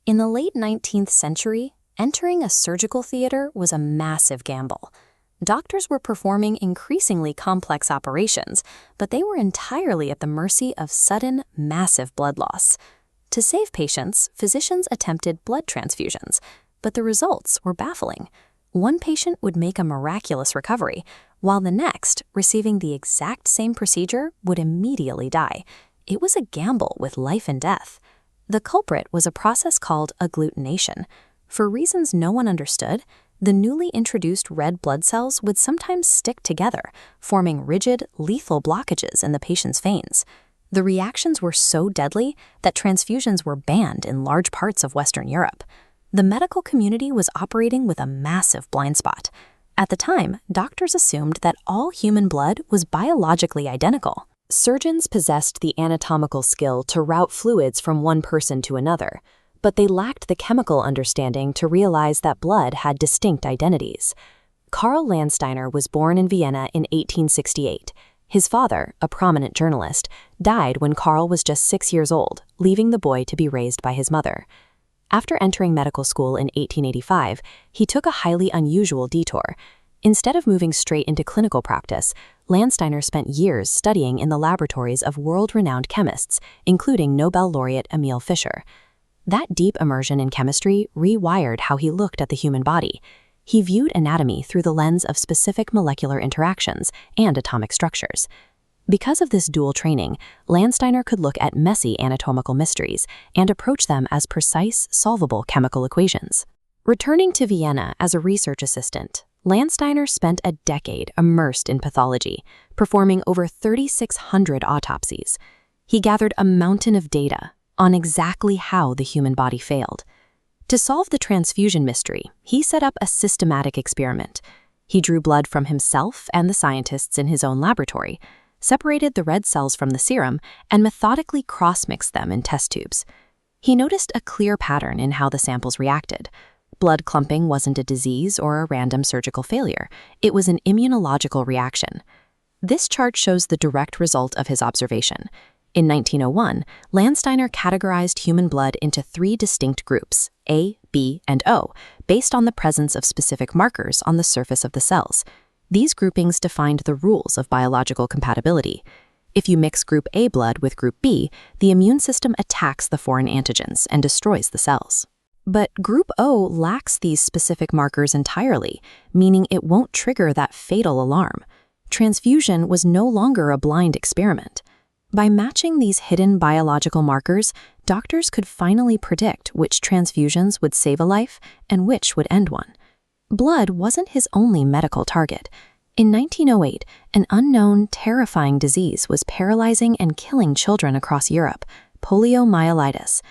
In the late 19th century, entering a surgical theater was a massive gamble. Doctors were performing increasingly complex operations, but they were entirely at the mercy of sudden, massive blood loss. To save patients, physicians attempted blood transfusions, but the results were baffling. One patient would make a miraculous recovery, while the next, receiving the exact same procedure, would immediately die. It was a gamble with life and death. The culprit was a process called agglutination. For reasons no one understood, the newly introduced red blood cells would sometimes stick together, forming rigid, lethal blockages in the patient's veins. The reactions were so deadly that transfusions were banned in large parts of Western Europe. The medical community was operating with a massive blind spot. At the time, doctors assumed that all human blood was biologically identical. Surgeons possessed the anatomical skill to route fluids from one person to another, but they lacked the chemical understanding to realize that blood had distinct identities. Karl Landsteiner was born in Vienna in 1868. His father, a prominent journalist, died when Karl was just 6 years old, leaving the boy to be raised by his mother. After entering medical school in 1885, he took a highly unusual detour. Instead of moving straight into clinical practice, Landsteiner spent years studying in the laboratories of world-renowned chemists, including Nobel laureate Emil Fischer. That deep immersion in chemistry rewired how he looked at the human body. He viewed anatomy through the lens of specific molecular interactions and atomic structures. Because of this dual training, Landsteiner could look at messy anatomical mysteries and approach them as precise, solvable chemical equations. Returning to Vienna as a research assistant, Landsteiner spent a decade immersed in pathology, performing over 3,600 autopsies. He gathered a mountain of data on exactly how the human body failed. To solve the transfusion mystery, he set up a systematic experiment. He drew blood from himself and the scientists in his own laboratory, separated the red cells from the serum, and methodically cross-mixed them in test tubes. He noticed a clear pattern in how the samples reacted. Blood clumping wasn't a disease or a random surgical failure. It was an immunological reaction. This chart shows the direct result of his observation. In 1901, Landsteiner categorized human blood into 3 distinct groups, A, B, and O, based on the presence of specific markers on the surface of the cells. These groupings defined the rules of biological compatibility. If you mix Group A blood with Group B, the immune system attacks the foreign antigens and destroys the cells. But Group O lacks these specific markers entirely, meaning it won't trigger that fatal alarm. Transfusion was no longer a blind experiment. By matching these hidden biological markers, doctors could finally predict which transfusions would save a life and which would end one. Blood wasn't his only medical target. In 1908, an unknown, terrifying disease was paralyzing and killing children across Europe, poliomyelitis.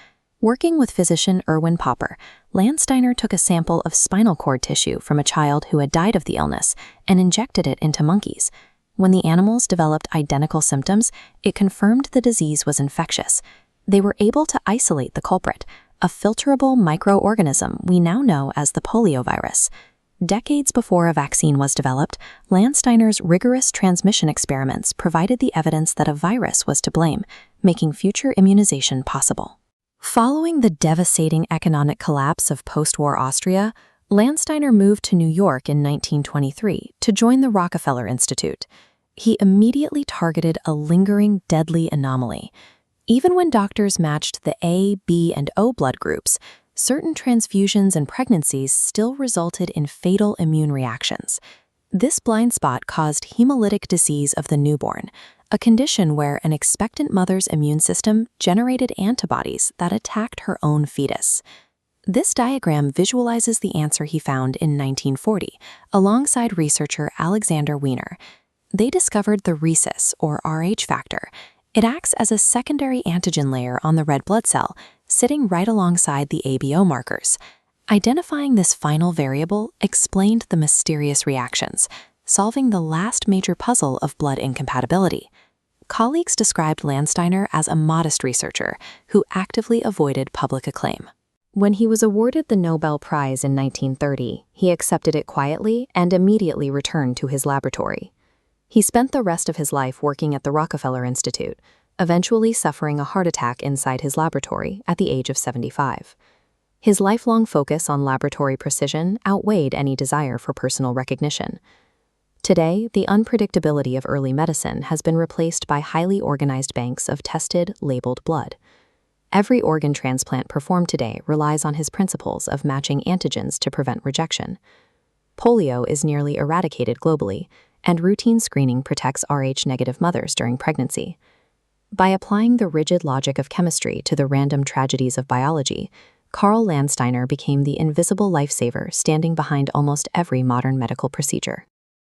Working with physician Erwin Popper, Landsteiner took a sample of spinal cord tissue from a child who had died of the illness and injected it into monkeys. When the animals developed identical symptoms, it confirmed the disease was infectious. They were able to isolate the culprit, a filterable microorganism we now know as the polio virus. Decades before a vaccine was developed, Landsteiner's rigorous transmission experiments provided the evidence that a virus was to blame, making future immunization possible. Following the devastating economic collapse of post-war Austria, Landsteiner moved to New York in 1923 to join the Rockefeller Institute. He immediately targeted a lingering, deadly anomaly. Even when doctors matched the A, B, and O blood groups, certain transfusions and pregnancies still resulted in fatal immune reactions. This blind spot caused hemolytic disease of the newborn, a condition where an expectant mother's immune system generated antibodies that attacked her own fetus. This diagram visualizes the answer he found in 1940, alongside researcher Alexander Wiener. They discovered the rhesus, or Rh factor. It acts as a secondary antigen layer on the red blood cell, sitting right alongside the ABO markers. Identifying this final variable explained the mysterious reactions, solving the last major puzzle of blood incompatibility. Colleagues described Landsteiner as a modest researcher who actively avoided public acclaim. When he was awarded the Nobel Prize in 1930, he accepted it quietly and immediately returned to his laboratory. He spent the rest of his life working at the Rockefeller Institute, eventually suffering a heart attack inside his laboratory at the age of 75. His lifelong focus on laboratory precision outweighed any desire for personal recognition. Today, the unpredictability of early medicine has been replaced by highly organized banks of tested, labeled blood. Every organ transplant performed today relies on his principles of matching antigens to prevent rejection. Polio is nearly eradicated globally, and routine screening protects Rh-negative mothers during pregnancy. By applying the rigid logic of chemistry to the random tragedies of biology, Karl Landsteiner became the invisible lifesaver standing behind almost every modern medical procedure.